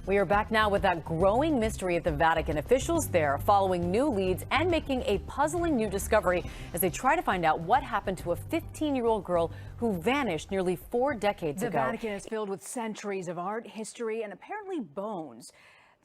We are back now with that growing mystery at the Vatican. Officials there following new leads and making a puzzling new discovery as they try to find out what happened to a 15-year-old girl who vanished nearly 4 decades ago. The Vatican is filled with centuries of art, history, and apparently bones.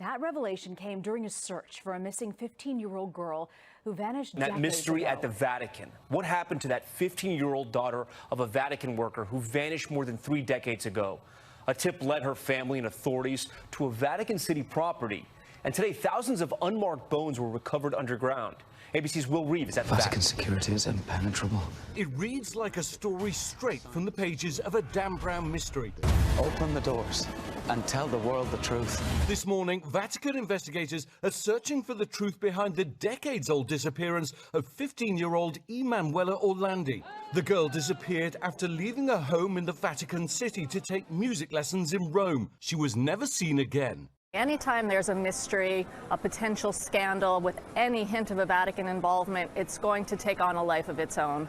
That revelation came during a search for a missing 15-year-old girl who vanished decades ago. That mystery at the Vatican. What happened to that 15-year-old daughter of a Vatican worker who vanished more than 3 decades ago? A tip led her family and authorities to a Vatican City property. And today, thousands of unmarked bones were recovered underground. ABC's Will Reeve is at the Vatican security is impenetrable. It reads like a story straight from the pages of a Dan Brown mystery. Open the doors and tell the world the truth. This morning, Vatican investigators are searching for the truth behind the decades-old disappearance of 15-year-old Emanuela Orlandi. The girl disappeared after leaving her home in the Vatican City to take music lessons in Rome. She was never seen again. Anytime there's a mystery, a potential scandal with any hint of a Vatican involvement, it's going to take on a life of its own.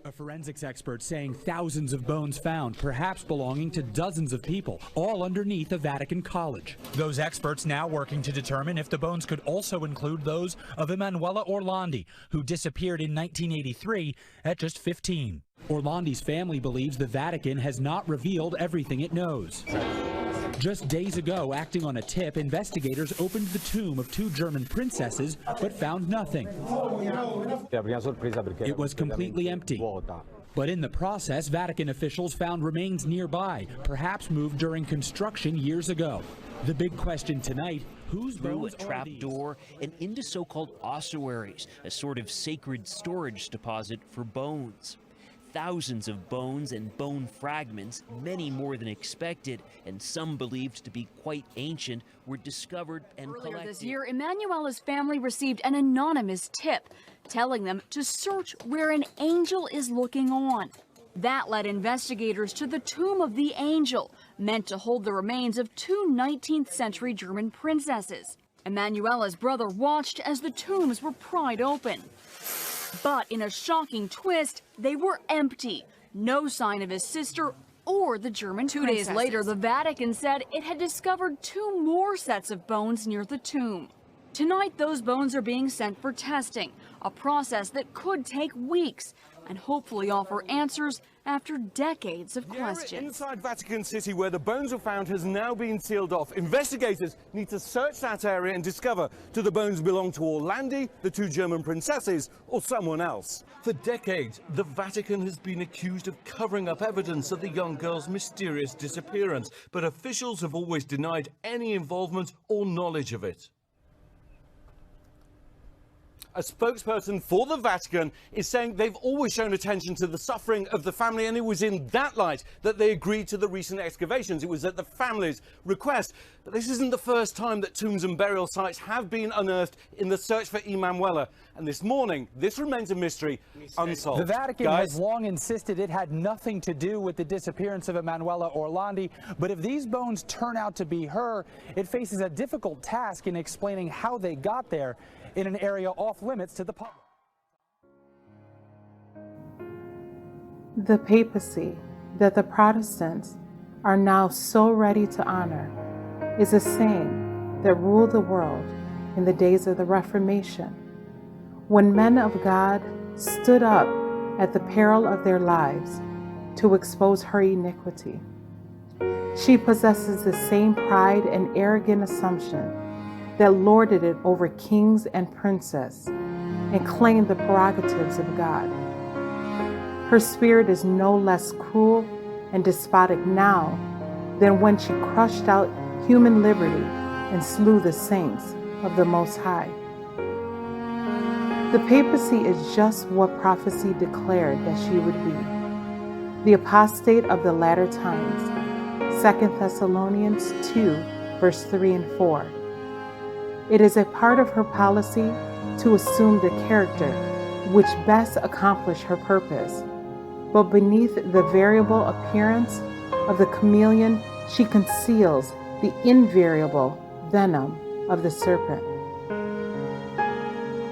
A forensics expert saying thousands of bones found, perhaps belonging to dozens of people, all underneath a Vatican college. Those experts now working to determine if the bones could also include those of Emanuela Orlandi, who disappeared in 1983 at just 15. Orlandi's family believes the Vatican has not revealed everything it knows. Just days ago, acting on a tip, investigators opened the tomb of 2 German princesses, but found nothing. It was completely empty. But in the process, Vatican officials found remains nearby, perhaps moved during construction years ago. The big question tonight, whose bones through a trap door and into so-called ossuaries, a sort of sacred storage deposit for bones. Thousands of bones and bone fragments, many more than expected, and some believed to be quite ancient, were discovered and collected. Earlier this year, Emanuela's family received an anonymous tip telling them to search where an angel is looking on. That led investigators to the Tomb of the Angel, meant to hold the remains of 2 19th century German princesses. Emanuela's brother watched as the tombs were pried open. But in a shocking twist, they were empty. No sign of his sister or the German princesses. 2 days later, the Vatican said it had discovered 2 more sets of bones near the tomb. Tonight, those bones are being sent for testing, a process that could take weeks and hopefully offer answers after decades of questions. Inside Vatican City, where the bones were found, has now been sealed off. Investigators need to search that area and discover do the bones belong to Orlandi, the 2 German princesses, or someone else. For decades, the Vatican has been accused of covering up evidence of the young girl's mysterious disappearance, but officials have always denied any involvement or knowledge of it. A spokesperson for the Vatican is saying they've always shown attention to the suffering of the family, and it was in that light that they agreed to the recent excavations. It was at the family's request. But this isn't the first time that tombs and burial sites have been unearthed in the search for Emanuela. And this morning, this remains a mystery unsolved. The Vatican has long insisted it had nothing to do with the disappearance of Emanuela Orlandi. But if these bones turn out to be her, it faces a difficult task in explaining how they got there in an area off limits to the public. The papacy that the Protestants are now so ready to honor is a saying that ruled the world in the days of the Reformation, when men of God stood up at the peril of their lives to expose her iniquity. She possesses the same pride and arrogant assumption that lorded it over kings and princes and claimed the prerogatives of God. Her spirit is no less cruel and despotic now than when she crushed out human liberty and slew the saints of the Most High. The papacy is just what prophecy declared that she would be, the apostate of the latter times, 2 Thessalonians 2, verse 3 and 4. It is a part of her policy to assume the character which best accomplish her purpose. But beneath the variable appearance of the chameleon, she conceals the invariable venom of the serpent.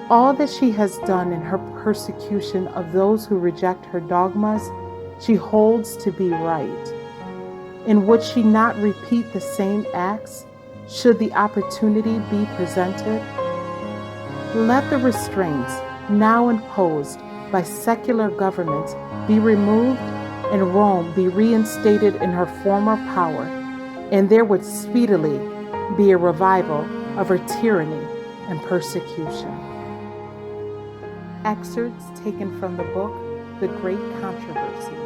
All that she has done in her persecution of those who reject her dogmas, she holds to be right. And would she not repeat the same acts should the opportunity be presented? Let the restraints now imposed by secular governments be removed and Rome be reinstated in her former power, and there would speedily be a revival of her tyranny and persecution. Excerpts taken from the book, The Great Controversy.